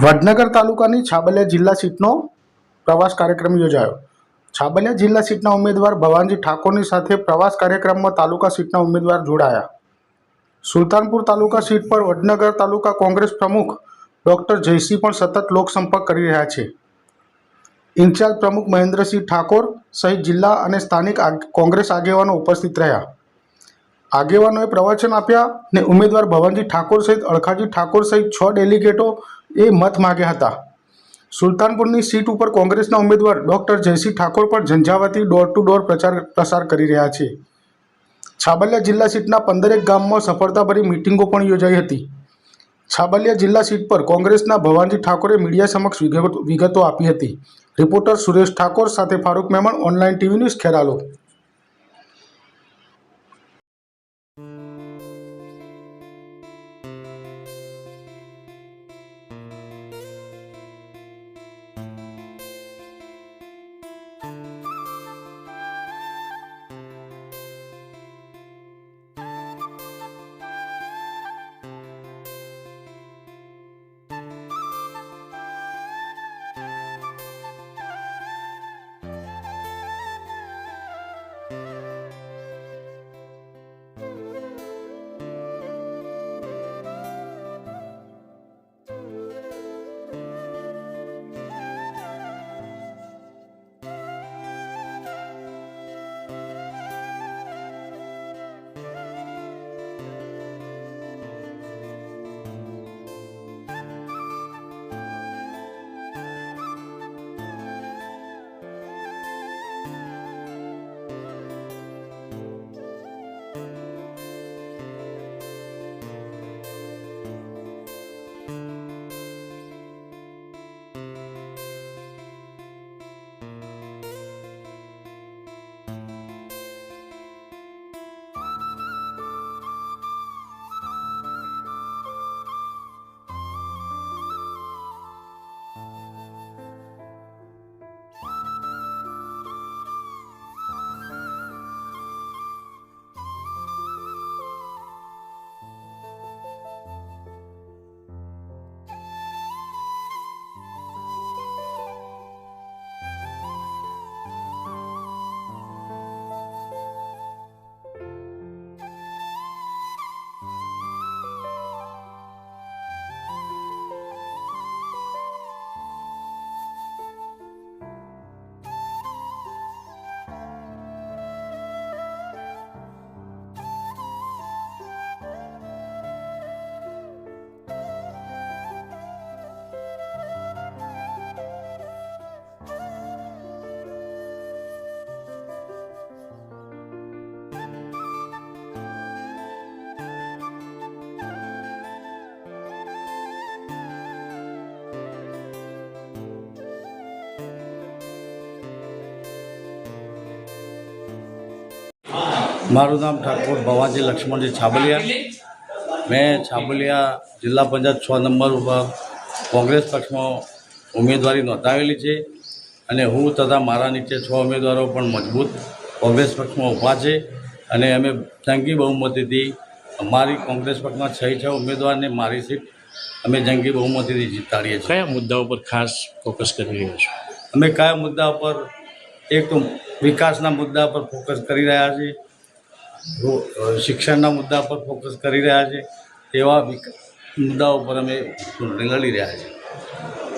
વડનગર તાલુકાની છાબલિયા જિલ્લા સીટનો પ્રવાસ કાર્યક્રમ યોજાયો। છાબલિયા જિલ્લા સીટના ઉમેદવાર ભવાનજી ઠાકોરની સાથે પ્રવાસ કાર્યક્રમમાં તાલુકા સીટના ઉમેદવાર જોડાયા। સુલતાનપુર તાલુકા સીટ પર વડનગર તાલુકા કોંગ્રેસ પ્રમુખ ડોક્ટર જયસિંહ પણ સતત લોકસંપર્ક કરી રહ્યા છે। ઇન્ચાર્જ પ્રમુખ મહેન્દ્રસિંહ ઠાકોર સહિત જિલ્લા અને સ્થાનિક કોંગ્રેસ આગેવાનો ઉપસ્થિત રહ્યા। આગેવાનોએ પ્રવચન આપ્યા ને ઉમેદવાર ભવાનજી ઠાકોર સહિત અળખાજી ઠાકોર સહિત 6 ડેલિગેટો મત માગ્યા હતા। સુલતાનપુરની સીટ ઉપર કોંગ્રેસના ઉમેદવાર ડોક્ટર જયસિંહ ઠાકોર પણ ઝંઝાવાતી ડોર ટુ ડોર પ્રસાર કરી રહ્યા છે। છાબલિયા જિલ્લા સીટના 15 ગામમાં સફળતાભરી મિટિંગો પણ યોજાઈ હતી। છાબલિયા જિલ્લા સીટ પર કોંગ્રેસના ભવાનજી ઠાકોરે મીડિયા સમક્ષ વિગતો આપી હતી। રિપોર્ટર સુરેશ ઠાકોર સાથે Farooq Memon, online TV news, Kheralu. મારું નામ ઠાકોર ભવાજી લક્ષ્મણજી છાબલિયા। મેં છાબલિયા જિલ્લા પંચાયત 6 નંબર ઉપર કોંગ્રેસ પક્ષમાં ઉમેદવારી નોંધાવેલી છે અને હું તથા મારા નીચે 6 ઉમેદવારો પણ મજબૂત કોંગ્રેસ પક્ષમાં ઊભા છે અને અમે જંગી બહુમતીથી અમારી કોંગ્રેસ પક્ષના 6 ઉમેદવારને મારી સીટ અમે જંગી બહુમતીથી જીતાડીએ છીએ। કયા મુદ્દાઓ પર ખાસ ફોકસ કરી રહ્યા છો? અમે કયા મુદ્દા પર? એક તો વિકાસના મુદ્દા પર ફોકસ કરી રહ્યા છીએ, શિક્ષણના મુદ્દા પર ફોકસ કરી રહ્યા છે। એવા મુદ્દાઓ પર અમે લડી રહ્યા છીએ।